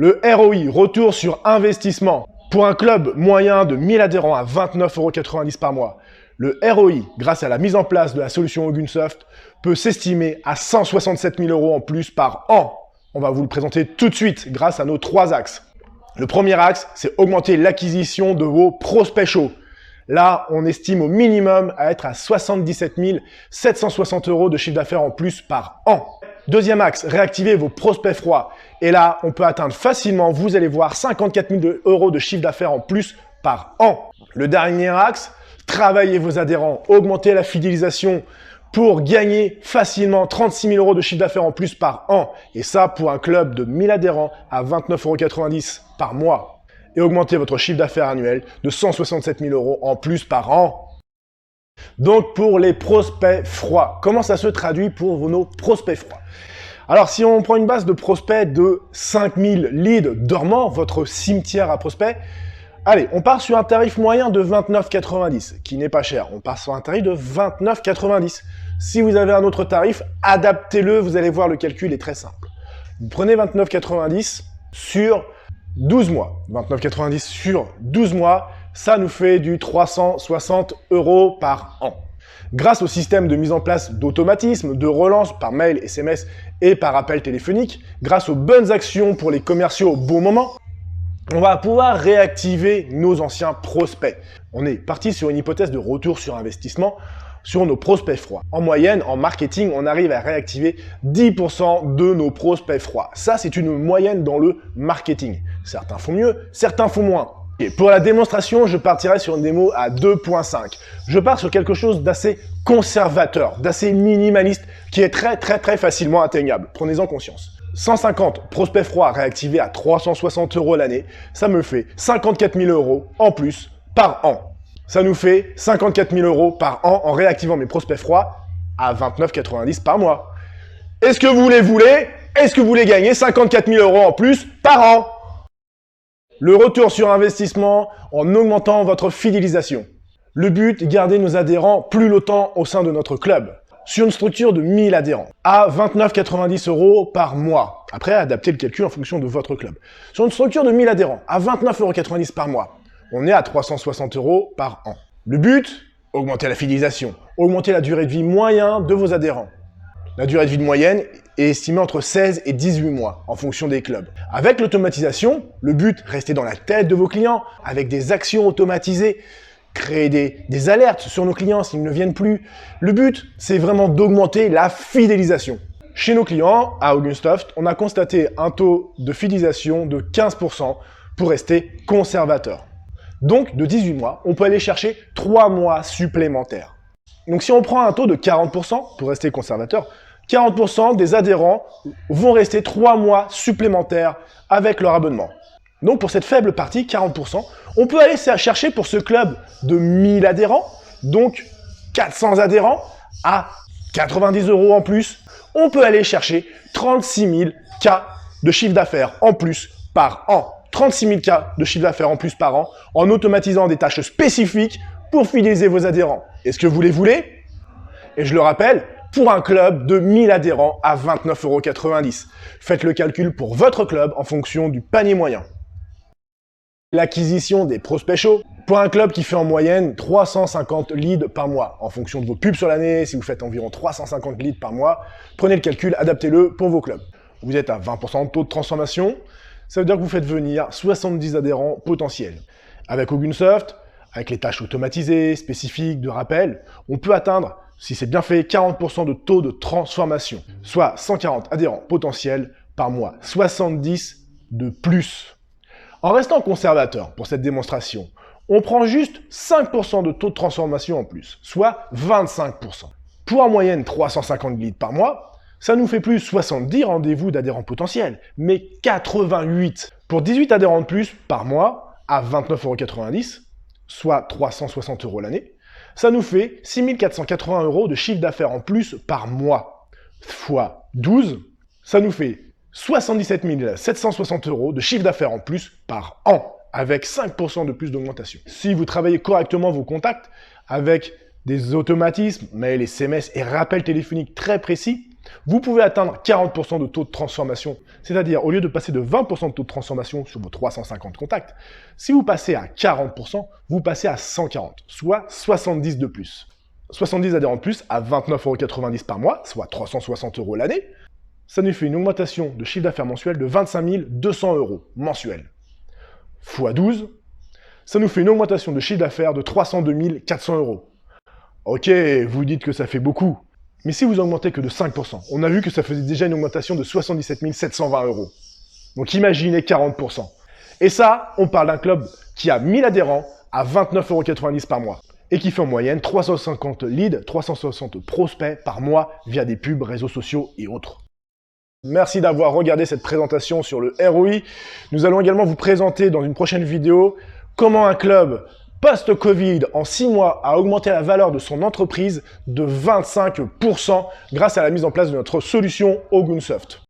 Le ROI, retour sur investissement. Pour un club moyen de 1000 adhérents à 29,90 € par mois, le ROI, grâce à la mise en place de la solution Ogunsoft, peut s'estimer à 167 000 € en plus par an. On va vous le présenter tout de suite grâce à nos 3 axes. Le premier axe, c'est augmenter l'acquisition de vos prospects chauds. Là, on estime au minimum à être à 77 760 € de chiffre d'affaires en plus par an. Deuxième axe, réactiver vos prospects froids. Et là, on peut atteindre facilement, vous allez voir, 54 000 € de chiffre d'affaires en plus par an. Le dernier axe, travailler vos adhérents, augmenter la fidélisation pour gagner facilement 36 000 € de chiffre d'affaires en plus par an. Et ça, pour un club de 1000 adhérents à 29,90 € par mois. Et augmenter votre chiffre d'affaires annuel de 167 000 € en plus par an. Donc, pour les prospects froids, comment ça se traduit pour nos prospects froids? Alors, si on prend une base de prospects de 5000 leads dormants, votre cimetière à prospects, allez, on part sur un tarif moyen de 29,90 €, qui n'est pas cher. On part sur un tarif de 29,90 €. Si vous avez un autre tarif, adaptez-le, vous allez voir, le calcul est très simple. Vous prenez 29,90 € sur 12 mois. 29,90 € sur 12 mois, ça nous fait du 360 € par an. Grâce au système de mise en place d'automatisme, de relance par mail, SMS et par appel téléphonique, grâce aux bonnes actions pour les commerciaux au bon moment, on va pouvoir réactiver nos anciens prospects. On est parti sur une hypothèse de retour sur investissement sur nos prospects froids. En moyenne, en marketing, on arrive à réactiver 10% de nos prospects froids. Ça, c'est une moyenne dans le marketing. Certains font mieux, certains font moins. Et pour la démonstration, je partirai sur une démo à 2.5. Je pars sur quelque chose d'assez conservateur, d'assez minimaliste, qui est très facilement atteignable. Prenez-en conscience. 150 prospects froids réactivés à 360 € l'année, ça me fait 54 000 € en plus par an. Ça nous fait 54 000 € par an en réactivant mes prospects froids à 29,90 € par mois. Est-ce que vous les voulez? Est-ce que vous voulez gagner 54 000 € en plus par an? Le retour sur investissement en augmentant votre fidélisation. Le but, garder nos adhérents plus longtemps au sein de notre club. Sur une structure de 1000 adhérents, à 29,90 € par mois. Après, adaptez le calcul en fonction de votre club. Sur une structure de 1000 adhérents, à 29,90 € par mois, on est à 360 € par an. Le but, augmenter la fidélisation, augmenter la durée de vie moyenne de vos adhérents. La durée de vie moyenne est estimée entre 16 et 18 mois en fonction des clubs. Avec l'automatisation, le but, rester dans la tête de vos clients avec des actions automatisées, créer des alertes sur nos clients s'ils ne viennent plus. Le but, c'est vraiment d'augmenter la fidélisation. Chez nos clients, à Ogunsoft, on a constaté un taux de fidélisation de 15% pour rester conservateur. Donc, de 18 mois, on peut aller chercher 3 mois supplémentaires. Donc, si on prend un taux de 40% pour rester conservateur, 40% des adhérents vont rester 3 mois supplémentaires avec leur abonnement. Donc, pour cette faible partie, 40%, on peut aller chercher pour ce club de 1000 adhérents, donc 400 adhérents, à 90 € en plus. On peut aller chercher 36 000 K de chiffre d'affaires en plus par an. 36 000 K de chiffre d'affaires en plus par an en automatisant des tâches spécifiques pour fidéliser vos adhérents. Est-ce que vous les voulez? Et je le rappelle, pour un club de 1000 adhérents à 29,90 €. Faites le calcul pour votre club en fonction du panier moyen. L'acquisition des prospects chauds. Pour un club qui fait en moyenne 350 leads par mois, en fonction de vos pubs sur l'année, si vous faites environ 350 leads par mois, prenez le calcul, adaptez-le pour vos clubs. Vous êtes à 20% de taux de transformation, ça veut dire que vous faites venir 70 adhérents potentiels. Avec Ogunsoft, avec les tâches automatisées, spécifiques, de rappel, on peut atteindre, si c'est bien fait, 40% de taux de transformation, soit 140 adhérents potentiels par mois, 70 de plus. En restant conservateur pour cette démonstration, on prend juste 5% de taux de transformation en plus, soit 25%. Pour en moyenne 350 leads par mois, ça nous fait plus 70 rendez-vous d'adhérents potentiels, mais 88. Pour 18 adhérents de plus par mois, à 29,90 €, soit 360 € l'année, ça nous fait 6 480 € de chiffre d'affaires en plus par mois. Fois 12, ça nous fait 77 760 € de chiffre d'affaires en plus par an, avec 5% de plus d'augmentation. Si vous travaillez correctement vos contacts, avec des automatismes, mail, SMS et rappels téléphoniques très précis, Vous pouvez atteindre 40% de taux de transformation, c'est-à-dire au lieu de passer de 20% de taux de transformation sur vos 350 contacts, si vous passez à 40%, vous passez à 140, soit 70 de plus. 70 adhérents de plus à 29,90 € par mois, soit 360 € l'année, ça nous fait une augmentation de chiffre d'affaires mensuel de 25 200 € mensuel. X 12, ça nous fait une augmentation de chiffre d'affaires de 302 400 €. Ok, vous dites que ça fait beaucoup, mais si vous augmentez que de 5%, on a vu que ça faisait déjà une augmentation de 77 720 €. Donc imaginez 40%. Et ça, on parle d'un club qui a 1000 adhérents à 29,90 € par mois et qui fait en moyenne 350 leads, 360 prospects par mois via des pubs, réseaux sociaux et autres. Merci d'avoir regardé cette présentation sur le ROI. Nous allons également vous présenter dans une prochaine vidéo comment un club post-Covid en 6 mois a augmenté la valeur de son entreprise de 25% grâce à la mise en place de notre solution Ogunsoft.